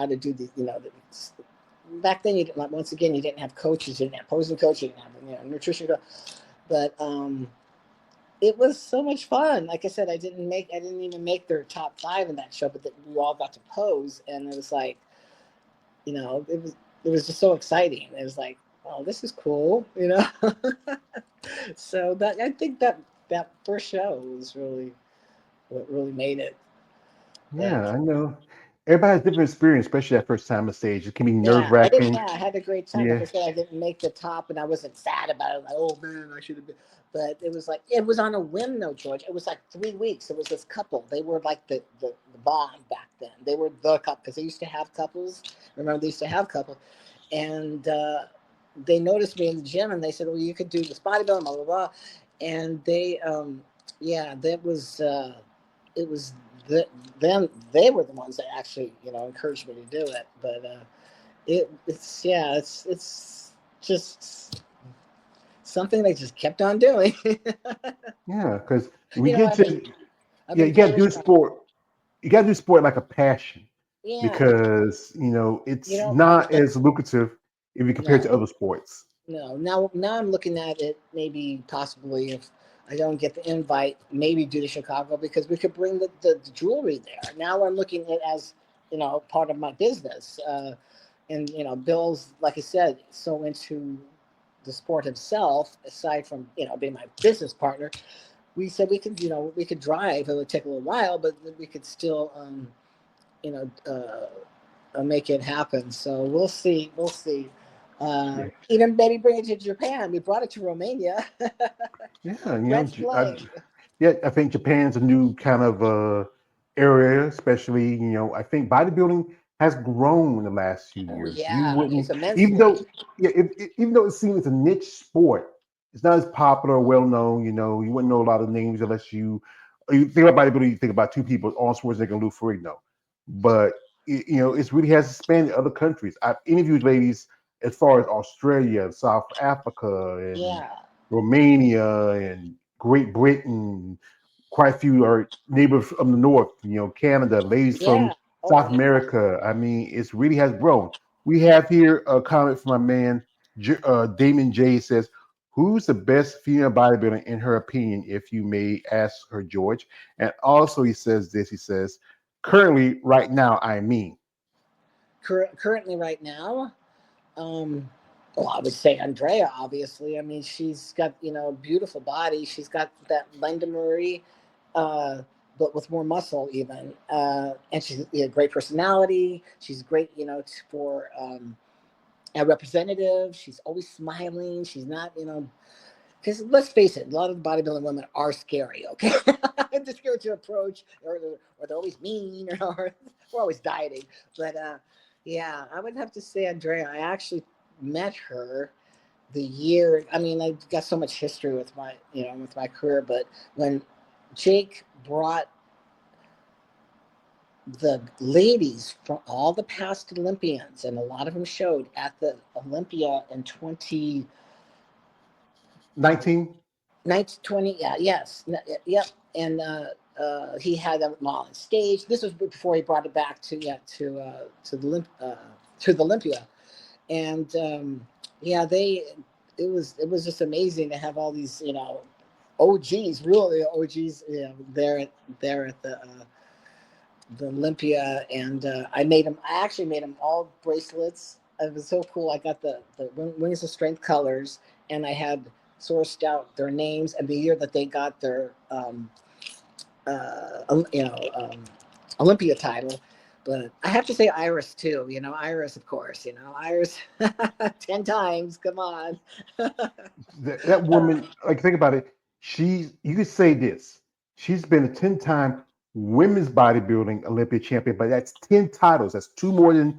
how to do the, back then you didn't, like, once again, you didn't have coaches, you didn't have posing coach, you didn't have, nutrition coach, but it was so much fun. Like I said, I didn't even make their top five in that show, but we all got to pose, and it was like, it was just so exciting. It was like, oh, this is cool. So that, I think that first show was really what really made it. But Yeah, I know. Everybody has different experience, especially that first time on stage. It can be nerve yeah, I did. wracking. Yeah, I had a great time. Like Yeah. I said, I didn't make the top, and I wasn't sad about it. Like, oh man, I should have been. But it was like, it was on a whim, though, George. It was like 3 weeks. It was this couple. They were like the bomb back then. They were the couple because they used to have couples. Remember, they used to have couples, and they noticed me in the gym, and they said, "Well, you could do this bodybuilding, blah blah blah," and yeah, that was it was the, them. They were the ones that actually, encouraged me to do it. But it's yeah, it's just something they just kept on doing. Yeah, because we I've get been to, I've yeah, been you got to do coached. sport. You got to do sport like a passion Yeah, because, you it's know, not as lucrative if you compare it to no, other sports. no. Now I'm looking at it, maybe possibly, if I don't get the invite, maybe do to Chicago, because we could bring the jewelry there. Now I'm looking at it as, part of my business. And Bill's, like I said, so into the sport himself. Aside from being my business partner, we said we could drive. It would take a little while, but we could still you know make it happen. So we'll see. We'll see. Yeah, Even maybe bring it to Japan. We brought it to Romania. yeah, Brent's flag. yeah. I think Japan's a new kind of area, especially I think bodybuilding has grown in the last few Oh years. You yeah, it's wouldn't, even immensely. though yeah, even though it seems a niche sport, it's not as popular or well known. You wouldn't know a lot of names unless you think about bodybuilding. You think about two people: Arnold Schwarzenegger and Lou Ferrigno. But it really has expanded other countries. I've interviewed ladies as far as Australia, South Africa, and Yeah, Romania, and Great Britain. Quite a few are neighbors from the north, Canada, ladies yeah. from Oh South yeah. America. I mean, it's really has grown. We have here a comment from my man, Damon J says, who's the best female bodybuilder in her opinion, if you may ask her, George? And also he says this, he says, currently, right now, I mean. Currently, right now, um, well, I would say Andrea. Obviously, I mean, she's got beautiful body. She's got that Linda Murray, uh, but with more muscle even. And she's a great personality. She's great, for a representative. She's always smiling. She's not, because let's face it, a lot of the bodybuilding women are scary. Okay, they're scary to approach, or they're always mean, or we're always dieting. But yeah, I would have to say Andrea. I actually met her the year. I mean, I got so much history with my career, but when Jake brought the ladies from all the past Olympians, and a lot of them showed at the Olympia in 19? 1920, yeah, yes, yep. And he had them all on stage. This was before he brought it back to the Olympia. And yeah, it was just amazing to have all these OGs, really OGs, there at the Olympia. And I actually made them all bracelets. It was so cool. I got the Wings of Strength colors, and I had sourced out their names and the year that they got their uh, um, you know um, Olympia title. But I have to say Iris too. Iris, of course. Iris 10 times. Come on. That woman, like, think about it. You could say this. She's been a 10-time women's bodybuilding Olympia champion, but that's 10 titles. That's two more than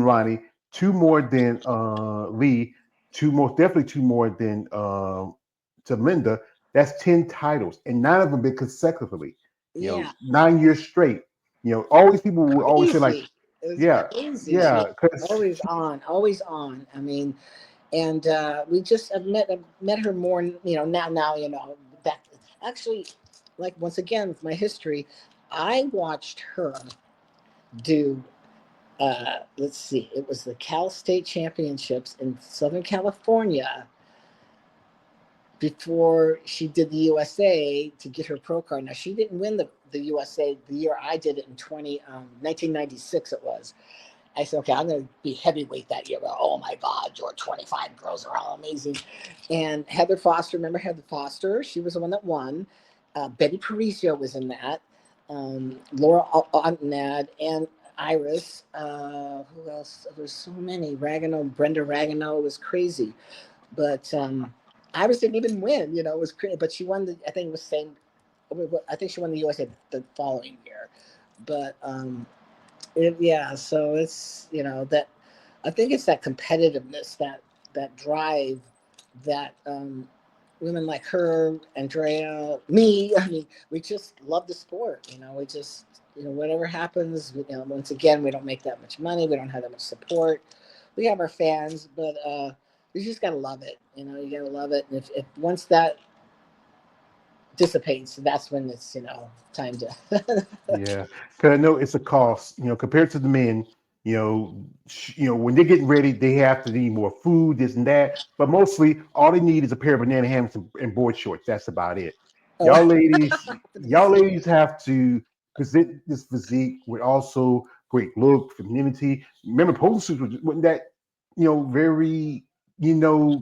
Ronnie, two more than Lee, definitely two more than to Linda. That's 10 titles, and nine of them been consecutively. Yeah, 9 years straight. All these people will always say like, crazy. It was yeah, crazy. She yeah, was because always on, always on. I mean, and we just have met her more. Now back. Actually, once again with my history, I watched her do let's see, it was the Cal State Championships in Southern California before she did the USA to get her pro card. Now she didn't win the USA the year I did it in 1996 it was. I said, okay, I'm going to be heavyweight that year. Well, oh my God, your 25 girls are all amazing. And Heather Foster, remember Heather Foster? She was the one that won. Betty Parisio was in that. Laura Ontenad and Iris. Who else? There's so many. Brenda Ragano was crazy. But Iris didn't even win. It was crazy. But she won I think it was same. I think she won the USA the following year. But yeah, so it's that I think it's that competitiveness, that drive, that women like her, Andrea, me. I mean, we just love the sport. We just whatever happens. Once again, we don't make that much money. We don't have that much support. We have our fans, but you just gotta love it. You gotta love it. And if once that dissipates, that's when it's time to. Yeah, because I know it's a cost. Compared to the men. When they're getting ready, they have to need more food, this and that. But mostly, all they need is a pair of banana hammocks and board shorts. That's about it. Oh, Y'all ladies have to present this physique with also great look, femininity. Remember, polo suits wasn't that very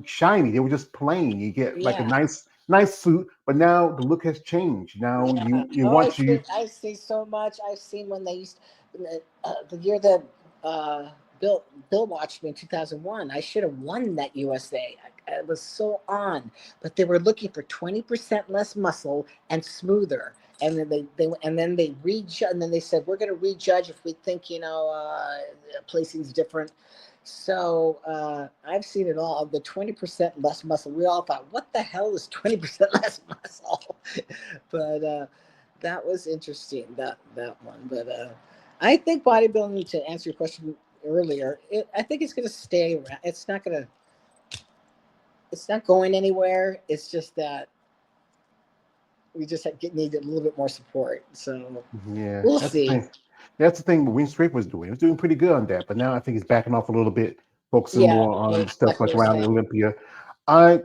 shiny. They were just plain. You get like a yeah. nice suit, but now the look has changed. Now Yeah. you Oh, want you. I see so much. I've seen when they used the year that uh, Bill watched me in 2001. I should have won that USA. I was so on, but they were looking for 20% less muscle and smoother. And then they rejudge, and then they said we're going to rejudge if we think placing's different. So I've seen it all. The 20% less muscle. We all thought, what the hell is 20% less muscle? But that was interesting. That one. But I think bodybuilding. To answer your question earlier, I think it's going to stay around. It's not going to. It's not going anywhere. It's just that we just need a little bit more support. So Yeah, we'll that's the see. thing. That's the thing Wayne Straight was doing. He was doing pretty good on that, but now I think he's backing off a little bit, focusing Yeah, more on like stuff we like were around saying. the Olympia. I,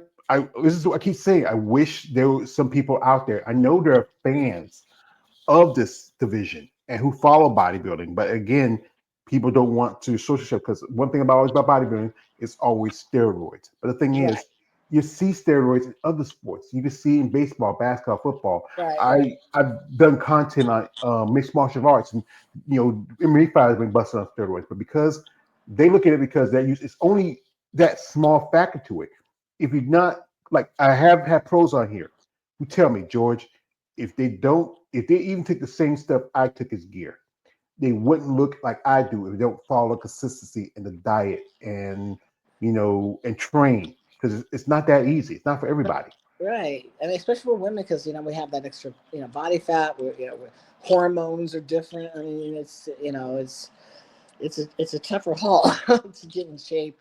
this is what I keep saying. I wish there were some people out there. I know there are fans of this division and who follow bodybuilding. But again, people don't want to social share because one thing about bodybuilding is always steroids. But the thing Right, is, you see steroids in other sports. You can see in baseball, basketball, football. right. I've done content on mixed martial arts, and MMA fighters been busted on steroids, but because they look at it because that use it's only that small factor to it. If you're not like I have had pros on here who tell me, George, if they even take the same stuff I took as gear, they wouldn't look like I do if they don't follow consistency in the diet and train because it's not that easy. It's not for everybody. Right. I mean, especially for women, because we have that extra body fat. Hormones are different. I mean, it's a tougher haul to get in shape,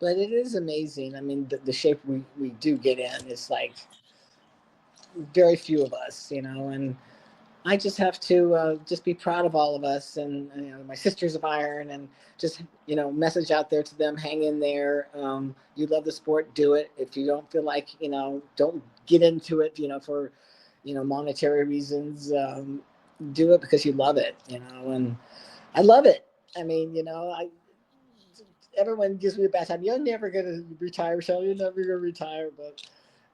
but it is amazing. I mean, the shape we do get in is like very few of us, and I just have to just be proud of all of us, and my sisters of iron, and just message out there to them: hang in there. You love the sport, do it. If you don't feel like don't get into it, for monetary reasons. Do it because you love it, and I love it. I mean, I everyone gives me a bad time. You're never gonna retire, Shell. You're never gonna retire, but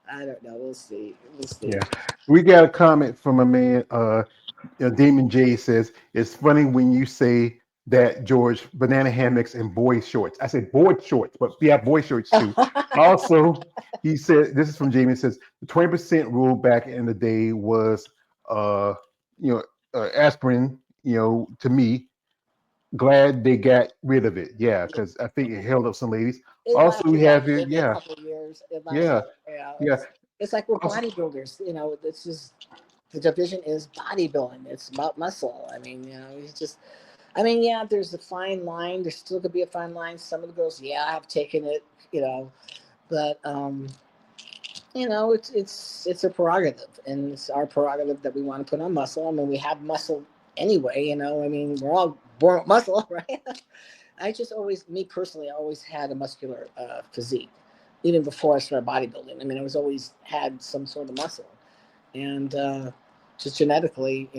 I don't know. We'll see. We'll see. Yeah, we got a comment from a man. Damon J says it's funny when you say that George banana hammocks and boy shorts. I said board shorts, but we have boy shorts too. Also, he said this is from Jamie. It says the 20% rule back in the day was uh aspirin. To me, glad they got rid of it. Yeah, because I think it held up some ladies. It Also, we lasted have like it. maybe a Yeah, couple of years. It yeah, lasted. Yeah, yeah. it's like we're Also, bodybuilders. It's just the division is bodybuilding. It's about muscle. I mean, it's just. I mean, yeah, there's a fine line. There still could be a fine line. Some of the girls, yeah, have taken it. But it's a prerogative, and it's our prerogative that we want to put on muscle. I mean, we have muscle anyway. I mean, we're all born with muscle, right? I just always, me personally, I always had a muscular physique, even before I started bodybuilding. I mean, I was always had some sort of muscle, and just genetically,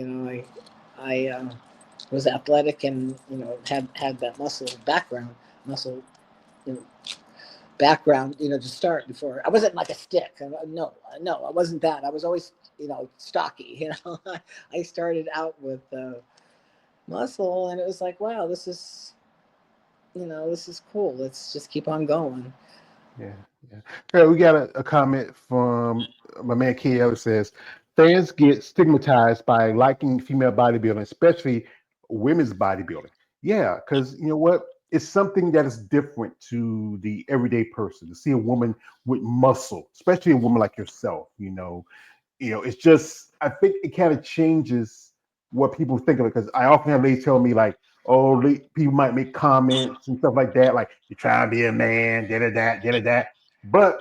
I was athletic and had that muscle background, muscle you know, background, to start before. I wasn't like a stick. No, no, I wasn't that. I was always, stocky. I started out with muscle, and it was like, wow, this is cool. Let's just keep on going. Yeah, yeah. Yeah, we got a comment from my man KL that says fans get stigmatized by liking female bodybuilding, especially women's bodybuilding. Yeah, because you know what? It's something that is different to the everyday person to see a woman with muscle, especially a woman like yourself. It's just I think it kind of changes what people think of it because I often have ladies tell me like, oh, people might make comments and stuff like that, like you're trying to be a man, da da. But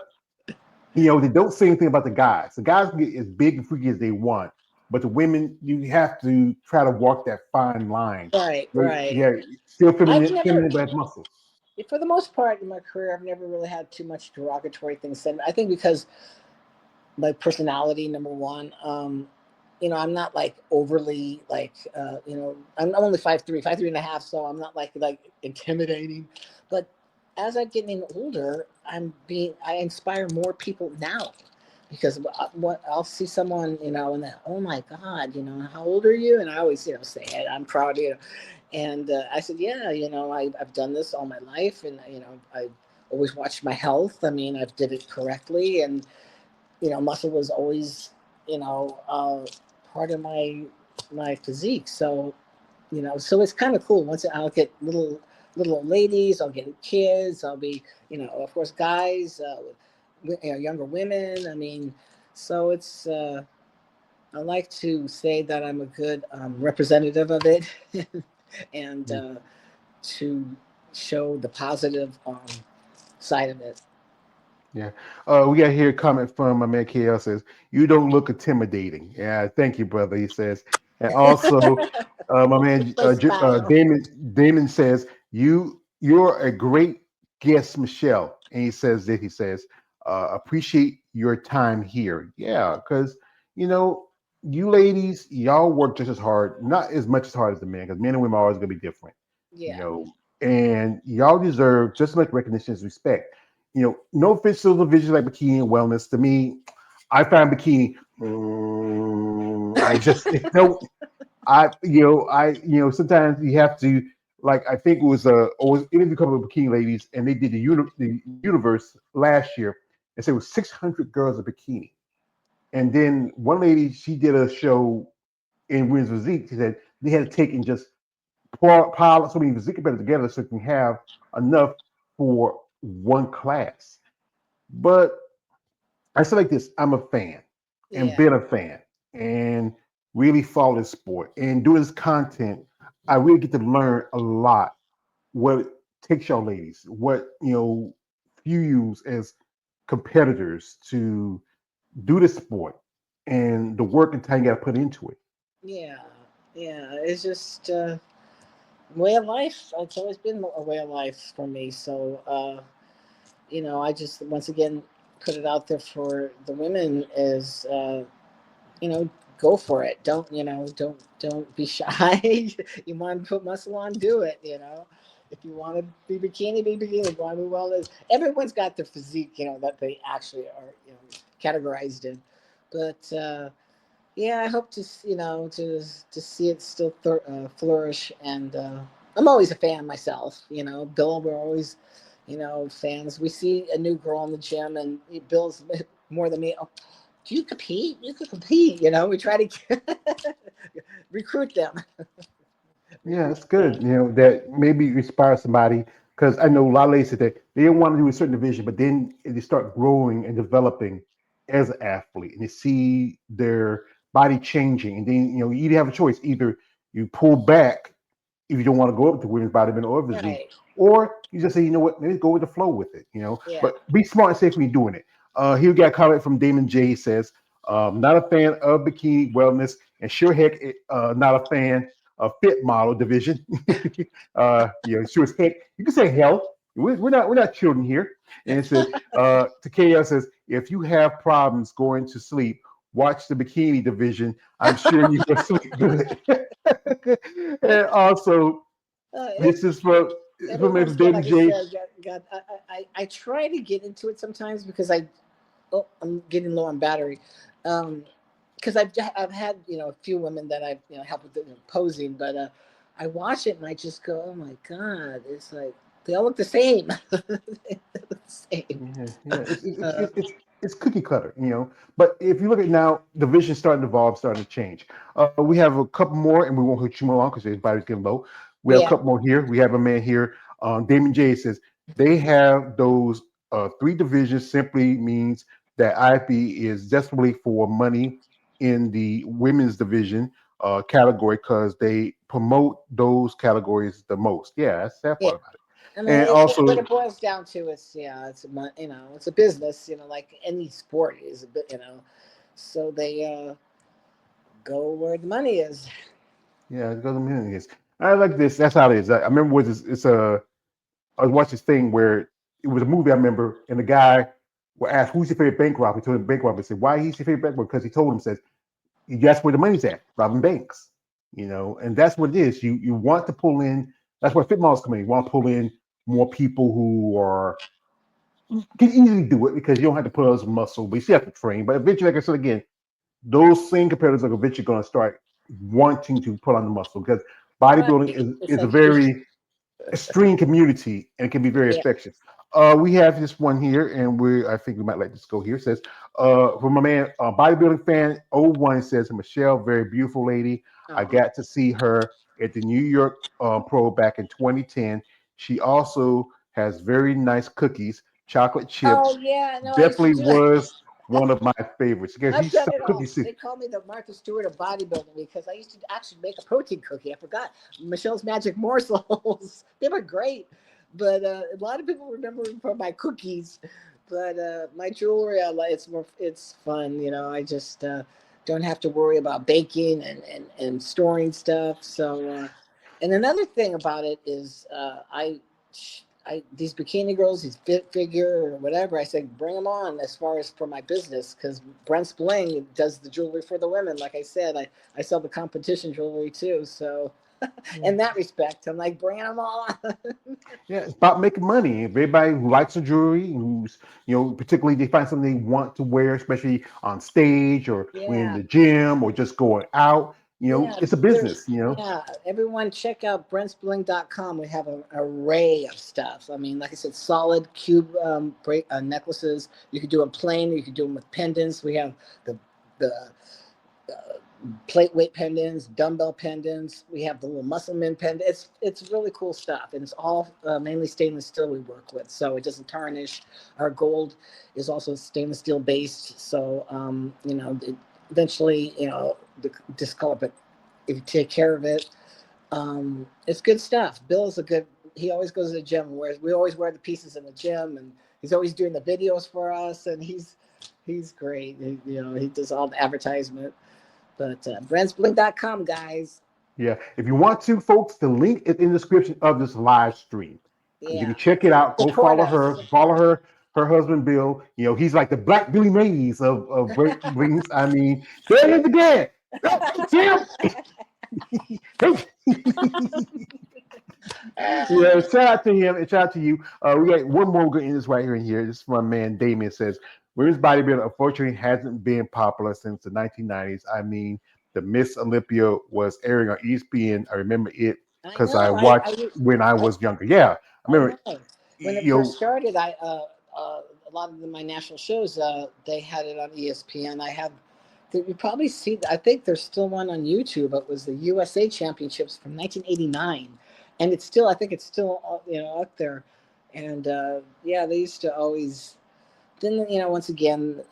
they don't say anything about the guys. The guys can get as big and freaky as they want, but the women, you have to try to walk that fine line. Right, Right? right. Yeah, still I've feminine, never, feminine but has muscle. for the most part in my career, I've never really had too much derogatory things said. I think because my personality, number one. I'm not like overly like I'm only 5'3", 5'3" and a half, so I'm not like intimidating. But as I'm getting older, I inspire more people now because what I'll see someone and then, oh my God, how old are you? And I always say it, I'm proud of you. And I said, yeah, I've done this all my life, and I always watched my health. I mean, I've did it correctly, and muscle was always, you know, uh, part of my physique. So, so it's kind of cool. Once I'll get little old ladies, I'll get kids, I'll be, of course, guys, younger women. I mean, so it's. I like to say that I'm a good representative of it, and to show the positive side of it. Yeah. We got here a comment from my man KL says, you don't look intimidating. Yeah, thank you, brother. He says, and also my man I smile. Damon says, you're a great guest, Michelle. And he says, appreciate your time here. Yeah, because you know, you ladies, y'all work just as hard, not as much as hard as the men, because men and women are always gonna be different, you Yeah. know, and y'all deserve just as much recognition as respect. No official division like bikini and wellness. To me, I find bikini. I just don't. Sometimes you have to. Like I think it was always interview couple of bikini ladies, and they did the universe last year, and said it was 600 girls in bikini. And then one lady, she did a show in women's physique. She said they had to take and just pile so many physique better together so you can have enough for one class. But I say like this: I'm a fan, and Yeah. been a fan, and really follow this sport and doing this content. I really get to learn a lot. What it takes y'all ladies, what you use as competitors to do this sport, and the work and time you got to put into it. Yeah. Yeah. It's just way of life. It's always been a way of life for me. So, I just once again put it out there for the women is, you know, go for it. Don't be shy. You want to put muscle on, do it. If you want to be bikini, be bikini. If you want to be wellness, everyone's got their physique, that they actually are, categorized in. But yeah, I hope to to see it still flourish. And I'm always a fan myself. Bill, we're always fans. We see a new girl in the gym, and Bill's more than me. Oh, do you compete? You could compete. We try to recruit them. Yeah, Recruit it's them. good. That maybe inspire somebody because I know a lot of ladies said that they don't want to do a certain division, but then they start growing and developing as an athlete, and they see their body changing, and then you either have a choice: either you pull back if you don't want to go up to women's bodybuilding or physique, Right. or you just say, you know what, maybe go with the flow with it. Yeah. But be smart and safe when you're doing it. Here we got a comment from Damon J. He says, not a fan of bikini wellness, and sure heck, not a fan fit model division. She was heck. You can say health. We're not children here. And it says Takeo says if you have problems going to sleep, watch the bikini division. I'm sure you will sleep good. And also, It, this is from every once again, David like I J. said, I try to get into it sometimes because I'm getting low on battery. Because I've had a few women that I've helped with posing, but I watch it and I just go, oh my god, it's like they all look the same. They look the same. Yeah. Uh, It's cookie cutter, But if you look at now, the vision's starting to evolve, starting to change. We have a couple more, and we won't hit you more on because everybody's getting low. We have a yeah. couple more here. We have a man here. Damon J says they have those three divisions. Simply means that IFB is desperately for money in the women's division category because they promote those categories the most. Yeah, that's that Yeah. part about it. I mean, And what also, it boils down to is, it's it's a business, like any sport is a bit, so they go where the money is. yeah, it goes a million years. I like this. That's how it is. I remember was this, it's a I watched this thing where it was a movie I remember, and the guy was asked who's your favorite bank robber. He told him bank robber. He said why he's your favorite bank robber because he told him says that's where the money's at, robbing banks. And that's what it is. You want to pull in. That's where fit models come in. You want to pull in more people who can easily do it because you don't have to put on some muscle, but you still have to train. But eventually, like I said again, those same competitors are eventually going to start wanting to put on the muscle because Right. bodybuilding It's is a like, very extreme community and it can be very yeah. infectious. We have this one here, and I think we might let this go here. It says, from my man, bodybuilding fan 01 says, Michelle, very beautiful lady. I Oh. got to see her at the New York Pro back in 2010. She also has very nice cookies, chocolate chip. Oh yeah, no, I used to Definitely do it. was one of my favorites. Because I've he's done some it all. cookies. They call me the Martha Stewart of bodybuilding because I used to actually make a protein cookie. I forgot Michelle's Magic Morsels. They were great, but a lot of people remember me for my cookies. But my jewelry, I like. It's fun. I just don't have to worry about baking and storing stuff. So, and another thing about it is these bikini girls, these fit figure or whatever. I said, bring them on as far as for my business because Brent's Bling does the jewelry for the women. Like I said, I sell the competition jewelry too. So in that respect, I'm like, bring them all on. Yeah, it's about making money. If everybody who likes the jewelry, who's particularly they find something they want to wear, especially on stage or when in Yeah. the gym or just going out. Yeah, It's a business. yeah. Everyone, check out brentsbling.com. We have an array of stuff. I mean, like I said, solid cube necklaces. You could do them plain. You could do them with pendants. We have the plate weight pendants, dumbbell pendants. We have the little muscleman pendant. It's really cool stuff, and it's all mainly stainless steel we work with, so it doesn't tarnish. Our gold is also stainless steel based, so eventually the discolor, but if you take care of it, it's good stuff. Bill's a good. He always goes to the gym. We always wear the pieces in the gym, and he's always doing the videos for us, and he's great. He does all the advertisement. But brentsblink.com, guys. Yeah. If you want to, folks, the link is in the description of this live stream. You can Yeah. check it out. Go Support follow us. her. Follow her husband Bill. He's like the Black Billy Mays of Great Rings. I mean, there it is again. Oh, Tim. Yeah, shout out to him and shout out to you. We got one more good in this right here and here. This is my man Damien says, women's bodybuilding unfortunately hasn't been popular since the 1990s. I mean, the Miss Olympia was airing on ESPN. I remember it I because I know. watched when I I, was younger. Yeah, I I remember. know. When it You first know, started, a lot of my national shows they had it on ESPN. You probably see. I think there's still one on YouTube. It was the USA Championships from 1989, and it's still. I think it's still up there. And yeah, they used to always. Then once again,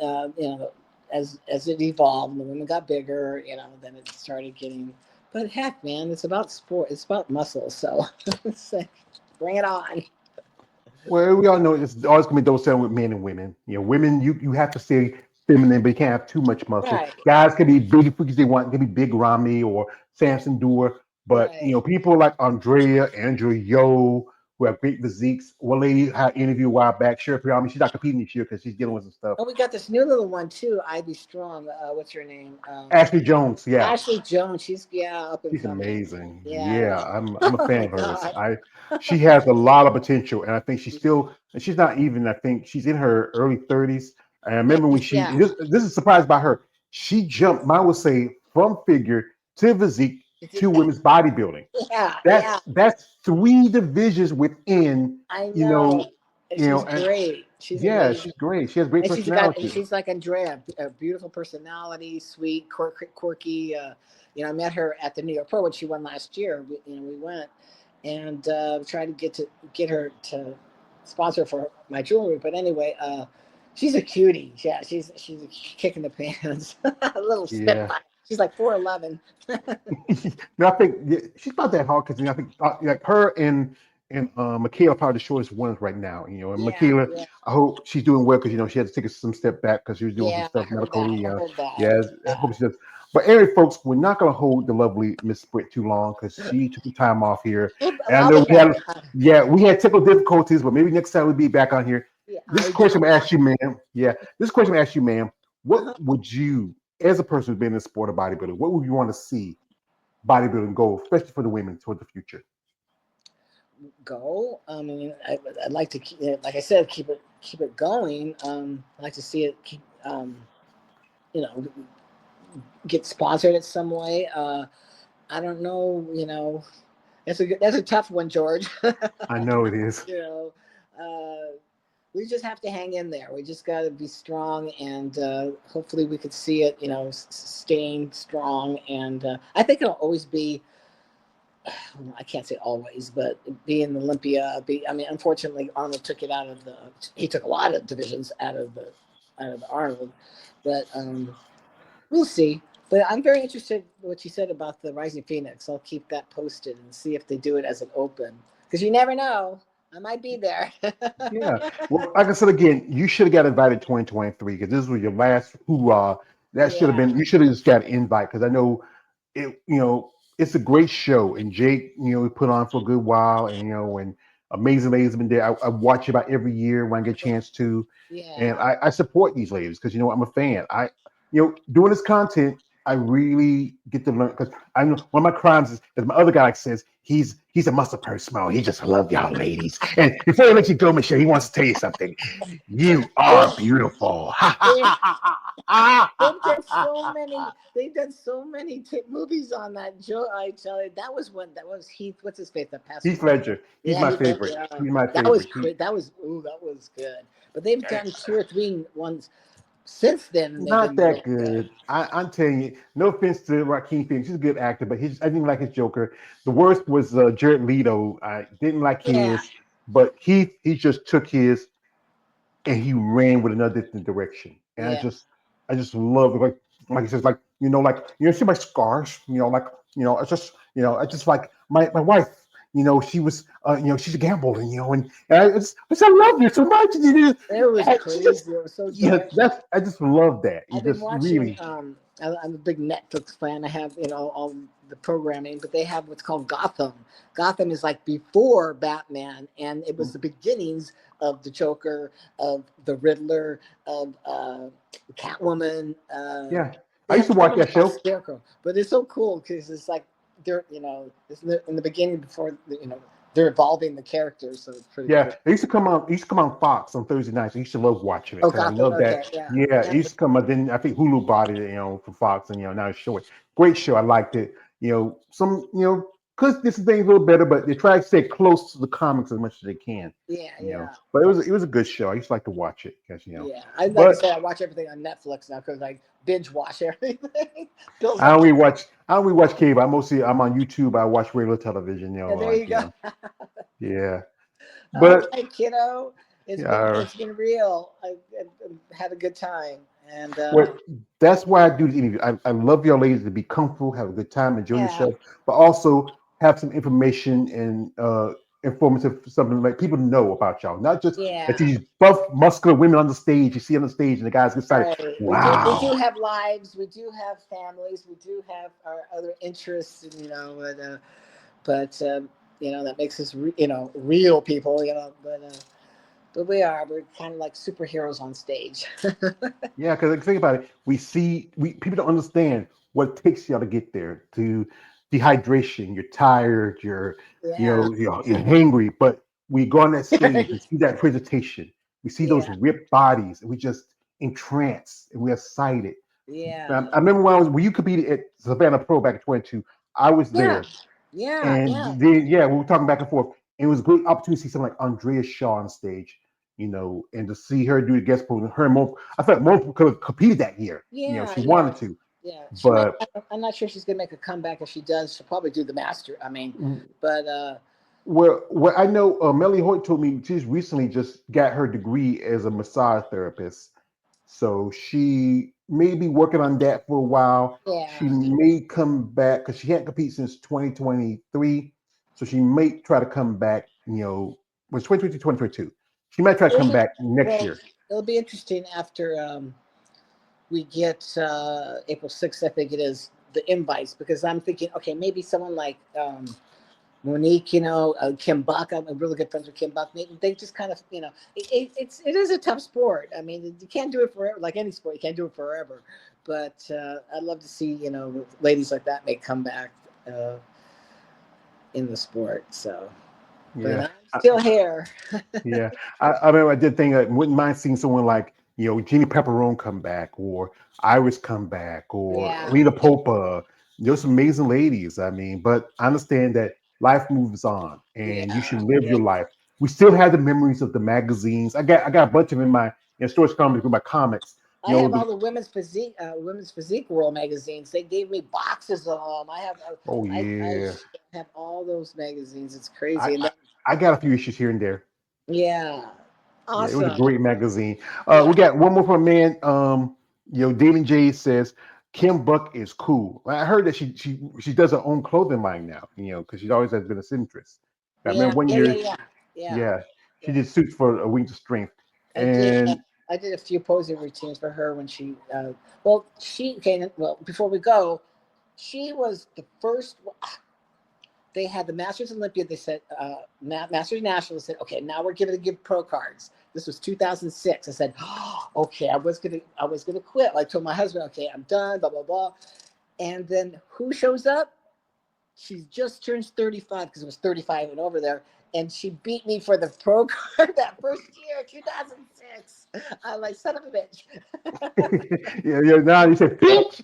as it evolved, and the women got bigger. Then it started getting. But heck, man, it's about sport. It's about muscle. So it's like, bring it on. well, we all know it's always gonna be those selling with men and women. Women, you have to stay feminine, but you can't have too much muscle. Right. Guys can be big freaks they want. They can be big Romney or Samson Dewar, But right. people like Andrea Yo, who have great physiques. One lady I interviewed a while back, Sherry Priyami, she's not competing this year because she's dealing with some stuff. Oh, we got this new little one too. Ivy Strong. What's her name? Ashley Jones, yeah, Ashley Jones. She's up and she's coming. amazing. Yeah, Yeah, yeah. I'm a Oh fan my of hers. God. She has a lot of potential, and I think she's still. And she's not even. I think she's in her early 30s. And I Yeah, remember when she. yeah, This is surprised by her. She jumped. I would say from figure to physique to women's bodybuilding. yeah, That's yeah. that's three divisions within. I You know. know. And she's And great. She's yeah, amazing. she's great. She has great And personality. she's like Andrea, a beautiful personality, sweet, quirky. I met her at the New York Pro when she won last year. We went and tried to get her to sponsor for my jewelry. But anyway, she's a cutie. Yeah, she's a kick in the pants, a little Yeah. spitfire. She's like 4'11". No, I think yeah, she's not that hard because I think like her and Michaela probably the shortest ones right now. And Yeah, Michaela, yeah, I hope she's doing well because she had to take some step back because she was doing some yeah. I stuff heard that. medically. I heard that. Yeah, I Yeah, hope she does. But anyway, folks, we're not going to hold the lovely Miss Britt too long because she took some time off here, and I I'll know be back. we had technical difficulties, but maybe next time we'll be back on here. Yeah, This I do. question I'm gonna ask you, ma'am. Yeah, this question I'm gonna ask you, ma'am. What would you, as a person who's been in the sport of bodybuilding, what would you want to see bodybuilding go, especially for the women toward the future? Go. I mean, I'd like to keep, like I said, keep it going. I'd like to see it keep, you know, get sponsored in some way. I don't know. That's a tough one, George. I know it is. you know, we just have to hang in there. We just got to be strong, and hopefully, we could see it. Staying strong, and I think it'll always be. I can't say always, but being Olympia, I mean, unfortunately, Arnold took it out of the. He took a lot of divisions out of the Arnold, but we'll see. But I'm very interested in what you said about the Rising Phoenix. I'll keep that posted and see if they do it as an open, because you never know. I might be there. Yeah. Well, like I said again, you should have got invited 2023 because this was your last hoorah. That should have Yeah, been. You should have just got an invite because I know it. It's a great show, and Jake, we put on for a good while, and and amazing ladies have been there. I watch it about every year when I get a chance to, and yeah, I support these ladies because I'm a fan. Doing this content, I really get to learn because I know one of my crimes is, as my other guy says, he's a muscle person. He just love y'all ladies. And before he lets you go, Michelle, he wants to tell you something. You are they've, beautiful. they've, they've done so many movies on that. Joe, I tell you, that was Heath. What's his face that passed Heath away? Ledger. He's Yeah, my Heath Ledger. favorite. He's my That was favorite. great. That was good. But they've done two or three ones since then, and they've Not been really that good. good. I'm telling you, no offense to Joaquin Phoenix, he's a good actor, but I didn't like his Joker. The worst was Jared Leto. I didn't like Yeah, his, but he just took his and he ran with another different direction. And yeah. I just love it. Like he says, see my scars, it's just I just like my wife, she was she's a gambler, and I love you so much. It was She just crazy. It was so touching. I just love that. You I've been just watching. really I'm a big Netflix fan. I have all the programming, but they have what's called Gotham. Gotham is like before Batman, and it was the beginnings of the Joker, of the Riddler, of Catwoman. yeah. I They used have to watch someone that called show. Scarecrow, but it's so cool because it's like they're it's in the beginning before they're evolving the characters, so it's pretty Yeah, cool. it used to come on. It used to come on Fox on Thursday nights. I used to love watching it Oh, because I Gotham. love that. Okay, yeah, Yeah, it yeah, used to come on. Then I think Hulu bought it, for Fox, and now it's showing. Great show. I liked it. Some could this thing a little better, but they try to stay close to the comics as much as they can. yeah, yeah. But it was a good show. I used to like to watch it because Yeah, I like I But said, I watch everything on Netflix now because I binge watch everything. Builds I up. don't really watch. I don't really watch cable. I'm on YouTube. I watch regular television. Yeah, there you go. Yeah. All But right, kiddo. yeah. It's been real. I had a good time, and Well, that's why I do the interview. I love your ladies to be comfortable, have a good time, enjoy yeah, yourself, but also have some information and informative, something like people know about y'all, not just that Yeah. these buff, muscular women on the stage. You see on the stage, and the guys get excited. Right. We do Wow. have lives. We do have families. We do have our other interests, and but that makes us real people. But we're kind of like superheroes on stage. Yeah, because think about it, we people don't understand what it takes y'all to get there. To dehydration, you're tired, Yeah. you're hangry, but we go on that stage and see that presentation. We see those Yeah. ripped bodies, and we just entranced, and we're excited. Yeah. I remember when you competed at Savannah Pro back in 22. I was Yeah. there, Yeah. Yeah. and then yeah, we were talking back and forth. And it was a great opportunity to see someone like Andrea Shaw on stage, and to see her do the guest pose. And her and Mo, I thought Mo could have competed that year. Yeah. She Yeah. wanted to, Yeah. She might. but I'm not sure she's gonna make a comeback. If she does, she'll probably do the master. But well, I know Melly Hoyt told me she's recently just got her degree as a massage therapist. So she may be working on that for a while. She yeah. may come back because she hadn't competed since 2023. So she may try to come back, was 2022, 2022. She might try to come It'll, back next well, year. it'll be interesting after we get April 6th. I think it is the invites because I'm thinking, okay, maybe someone like Monique, Kim Buck. I'm really good friends with Kim Buck. They just kind of, it is a tough sport. I mean, you can't do it forever. Like any sport, you can't do it forever. But I'd love to see, ladies like that make comeback uh, in the sport. So, but Yeah. I'm still here. Yeah, I remember I did think I wouldn't mind seeing someone like Jeannie Pepperone come back, or Iris come back, or Yeah. Alina Popa. Those amazing ladies. I mean, but I understand that life moves on, and you should Yeah. live Yeah. your life. We still have the memories of the magazines. I got a bunch of them in my storage comics with my comics. I have all the women's physique world magazines. They gave me boxes of them. Oh I yeah, have all those magazines. It's I, crazy. And I then, I got a few issues here and there. yeah, Yeah, it was a awesome. great magazine. Yeah, We got one more from a man. David J says Kim Buck is cool. I heard that she does her own clothing line now. Because she always has been a seamstress. I yeah, remember one yeah, yeah, year, yeah, yeah, yeah, she yeah. did suits for a Wings of Strength, I did. and I did a few posing routines for her when she. Well, she came. Well, before we go, she was the first. They had the Masters Olympia. They said Masters National. They said, okay, now we're going to give pro cards. This was 2006. I said, oh, okay, I was gonna quit. I told my husband, okay, I'm done. Blah blah blah. And then who shows up? She just turned 35 because it was 35 and over there. And she beat me for the pro card that first year, 2006. I'm like, son of a bitch. yeah, yeah. Now you said bitch.